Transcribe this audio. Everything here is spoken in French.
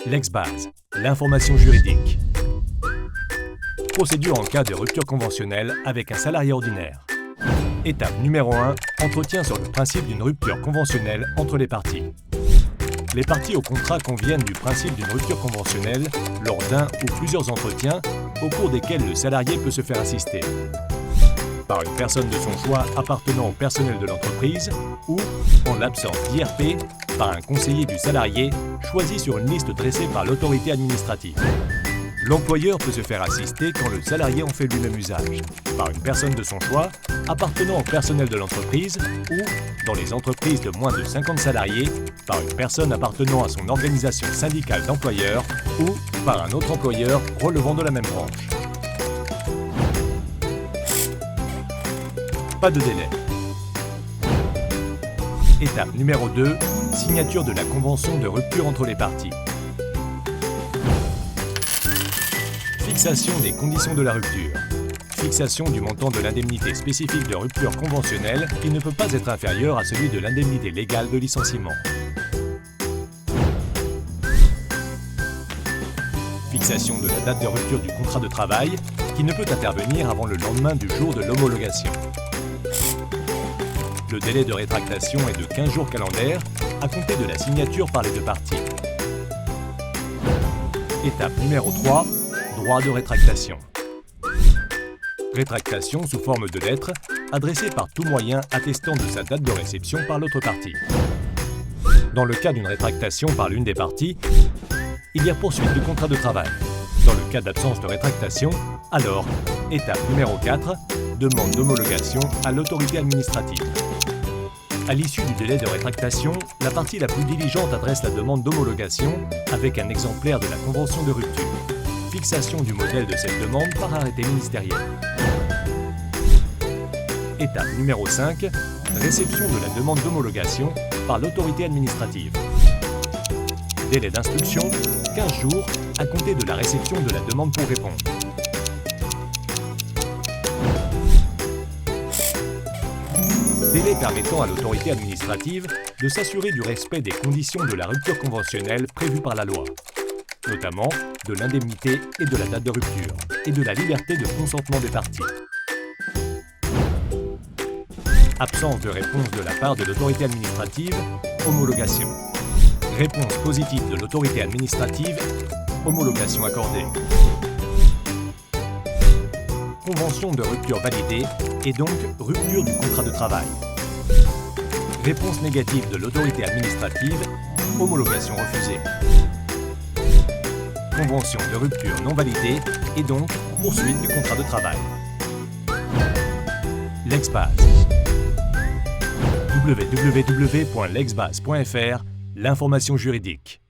L'ex-base, l'information juridique. Procédure en cas de rupture conventionnelle avec un salarié ordinaire. Étape numéro 1, entretien sur le principe d'une rupture conventionnelle entre les parties. Les parties au contrat conviennent du principe d'une rupture conventionnelle lors d'un ou plusieurs entretiens au cours desquels le salarié peut se faire assister par une personne de son choix appartenant au personnel de l'entreprise ou, en l'absence d'IRP, par un conseiller du salarié choisi sur une liste dressée par l'autorité administrative. L'employeur peut se faire assister quand le salarié en fait lui-même usage, par une personne de son choix appartenant au personnel de l'entreprise ou, dans les entreprises de moins de 50 salariés, par une personne appartenant à son organisation syndicale d'employeurs ou par un autre employeur relevant de la même branche. Pas de délai. Étape numéro 2, signature de la convention de rupture entre les parties. Fixation des conditions de la rupture. Fixation du montant de l'indemnité spécifique de rupture conventionnelle qui ne peut pas être inférieur à celui de l'indemnité légale de licenciement. Fixation de la date de rupture du contrat de travail qui ne peut intervenir avant le lendemain du jour de l'homologation. Le délai de rétractation est de 15 jours calendaires à compter de la signature par les deux parties. Étape numéro 3, droit de rétractation. Rétractation sous forme de lettre adressée par tout moyen attestant de sa date de réception par l'autre partie. Dans le cas d'une rétractation par l'une des parties, il y a poursuite du contrat de travail. Dans le cas d'absence de rétractation, alors, étape numéro 4, demande d'homologation à l'autorité administrative. À l'issue du délai de rétractation, la partie la plus diligente adresse la demande d'homologation avec un exemplaire de la convention de rupture. Fixation du modèle de cette demande par arrêté ministériel. Étape numéro 5, réception de la demande d'homologation par l'autorité administrative. Délai d'instruction, 15 jours à compter de la réception de la demande pour répondre. Délai permettant à l'autorité administrative de s'assurer du respect des conditions de la rupture conventionnelle prévues par la loi, notamment de l'indemnité et de la date de rupture, et de la liberté de consentement des parties. Absence de réponse de la part de l'autorité administrative, homologation. Réponse positive de l'autorité administrative, homologation accordée. Convention de rupture validée et donc rupture du contrat de travail. Réponse négative de l'autorité administrative, homologation refusée. Convention de rupture non validée et donc poursuite du contrat de travail. L'ex-base. www.lexbase.fr, l'information juridique.